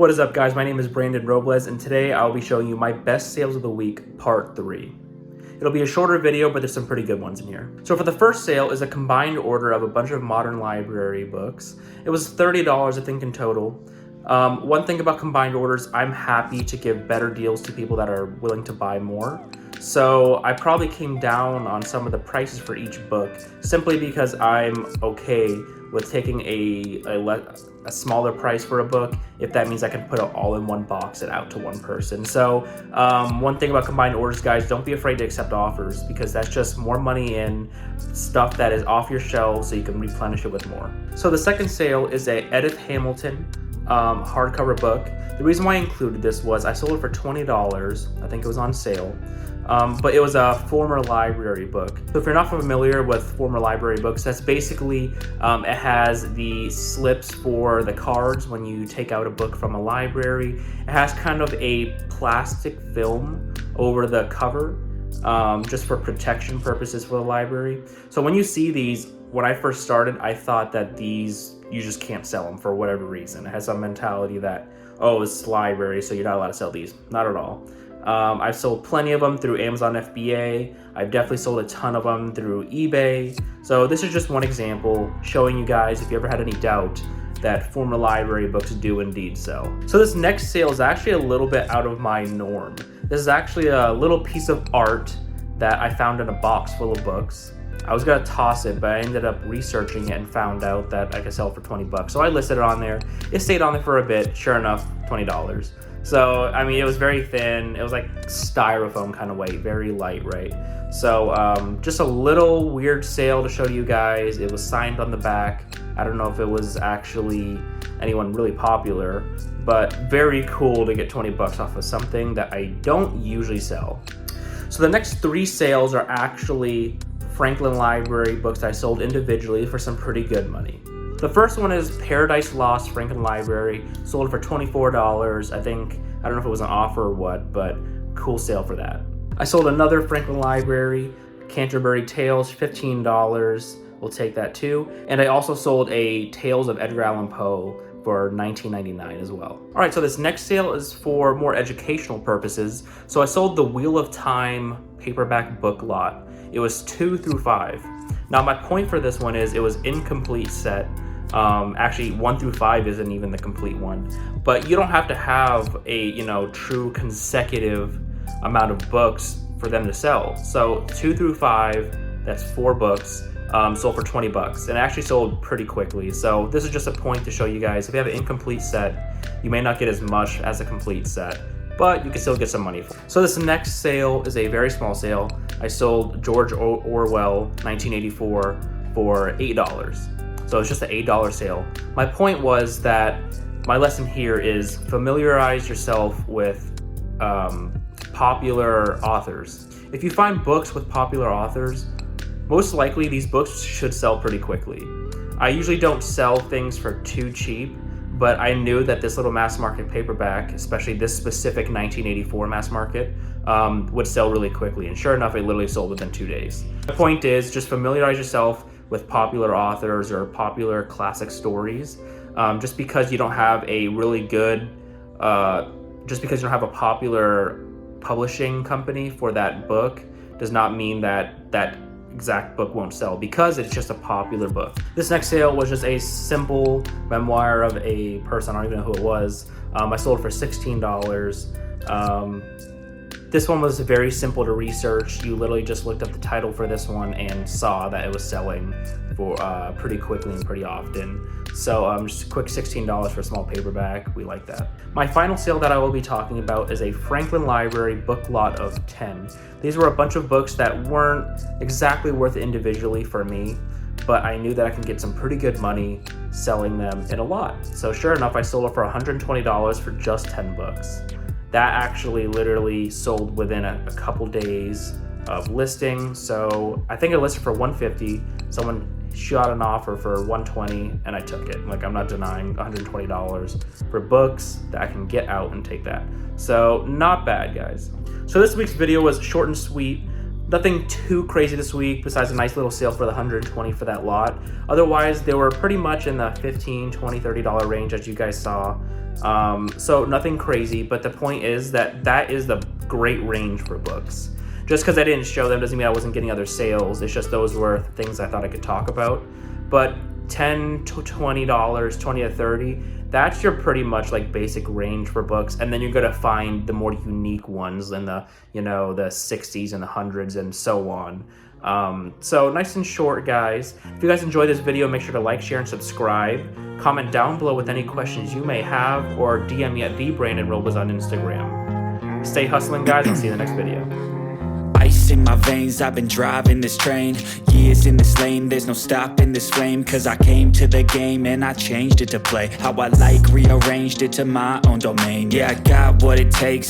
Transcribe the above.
What is up, guys? My name is Brandon Robles, and today I'll be showing you my best sales of the week, part 3. It'll be a shorter video, but there's some pretty good ones in here. So for the first sale is a combined order of a bunch of modern library books. It was $30, I think, in total. One thing about combined orders, I'm happy to give better deals to people that are willing to buy more. So I probably came down on some of the prices for each book simply because I'm okay with taking a smaller price for a book if that means I can put it all in one box and out to one person. So one thing about combined orders, guys, don't be afraid to accept offers because that's just more money in stuff that is off your shelves so you can replenish it with more. So the second sale is a Edith Hamilton hardcover book. The reason why I included this was I sold it for $20. I think it was on sale. But it was a former library book. So if you're not familiar with former library books, that's basically, it has the slips for the cards when you take out a book from a library. It has kind of a plastic film over the cover, just for protection purposes for the library. So when you see these, when I first started, I thought that these, you just can't sell them for whatever reason. It has some mentality that, oh, it's library, so you're not allowed to sell these. Not at all. I've sold plenty of them through Amazon FBA. I've definitely sold a ton of them through eBay. So this is just one example showing you guys, if you ever had any doubt, that former library books do indeed sell. So this next sale is actually a little bit out of my norm. This is actually a little piece of art that I found in a box full of books. I was gonna toss it, but I ended up researching it and found out that I could sell it for 20 bucks. So I listed it on there. It stayed on there for a bit. Sure enough, $20. So, I mean, it was very thin. It was like styrofoam kind of weight, very light, right? So, just a little weird sale to show you guys. It was signed on the back. I don't know if it was actually anyone really popular, but very cool to get 20 bucks off of something that I don't usually sell. So the next 3 sales are actually Franklin Library books that I sold individually for some pretty good money. The first one is Paradise Lost Franklin Library, sold it for $24. I don't know if it was an offer or what, but cool sale for that. I sold another Franklin Library, Canterbury Tales, $15. We'll take that too. And I also sold a Tales of Edgar Allan Poe for $19.99 as well. All right, so this next sale is for more educational purposes. So I sold the Wheel of Time paperback book lot. It was 2 through 5. Now my point for this one is it was incomplete set. Actually 1 through 5 isn't even the complete one, but you don't have to have a, true consecutive amount of books for them to sell. So 2 through 5, that's 4 books, sold for 20 bucks and actually sold pretty quickly. So this is just a point to show you guys, if you have an incomplete set, you may not get as much as a complete set, but you can still get some money for it. So this next sale is a very small sale. I sold George Orwell 1984 for $8. So it's just an $8 sale. My point was that my lesson here is familiarize yourself with popular authors. If you find books with popular authors, most likely these books should sell pretty quickly. I usually don't sell things for too cheap, but I knew that this little mass market paperback, especially this specific 1984 mass market, would sell really quickly. And sure enough, it literally sold within 2 days. The point is just familiarize yourself with popular authors or popular classic stories. Just because you don't have a really good, just because you don't have a popular publishing company for that book does not mean that that exact book won't sell because it's just a popular book. This next sale was just a simple memoir of a person, I don't even know who it was. I sold it for $16. This one was very simple to research. You literally just looked up the title for this one and saw that it was selling for pretty quickly and pretty often. So just a quick $16 for a small paperback. We like that. My final sale that I will be talking about is a Franklin Library book lot of 10. These were a bunch of books that weren't exactly worth it individually for me, but I knew that I can get some pretty good money selling them in a lot. So sure enough, I sold it for $120 for just 10 books. That actually literally sold within a couple days of listing. So I think I listed for $150. Someone shot an offer for $120 and I took it. Like, I'm not denying $120 for books that I can get out and take that. So not bad, guys. So this week's video was short and sweet. Nothing too crazy this week besides a nice little sale for the $120 for that lot. Otherwise, they were pretty much in the $15, $20, $30 range as you guys saw. So nothing crazy, but the point is that is the great range for books. Just because I didn't show them doesn't mean I wasn't getting other sales. It's just those were things I thought I could talk about. But $10 to $20, $20 to $30, that's your pretty much like basic range for books. And then you're gonna find the more unique ones in the, the 60s and the hundreds and so on. So nice and short, guys. If you guys enjoyed this video, make sure to like, share, and subscribe. Comment down below with any questions you may have, or DM me at TheBrandonRobles on Instagram. Stay hustling, guys. I'll see you in the next video. Ice in my veins, I've been driving this train. Years in this lane, there's no stopping this flame. Cause I came to the game and I changed it to play how I like, rearranged it to my own domain. Yeah, I got what it takes.